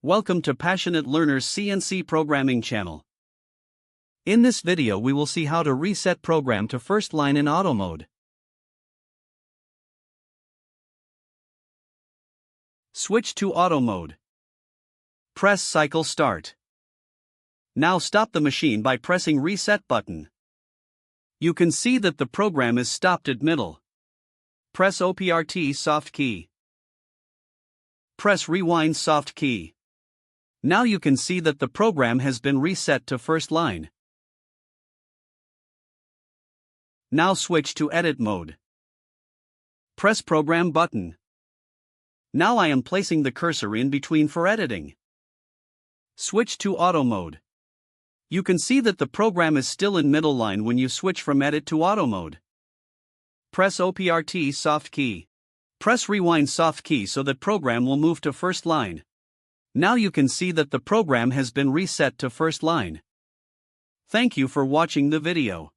Welcome to Passionate Learners CNC Programming channel. In this video we will see how to reset program to first line in auto mode. Switch to auto mode. Press cycle start. Now stop the machine by pressing reset button. You can see that the program is stopped at middle. Press OPRT soft key. Press rewind soft key. Now you can see that the program has been reset to first line. Now switch to edit mode. Press program button. Now I am placing the cursor in between for editing. Switch to auto mode. You can see that the program is still in middle line when you switch from edit to auto mode. Press OPRT soft key. Press rewind soft key so that program will move to first line. Now you can see that the program has been reset to first line. Thank you for watching the video.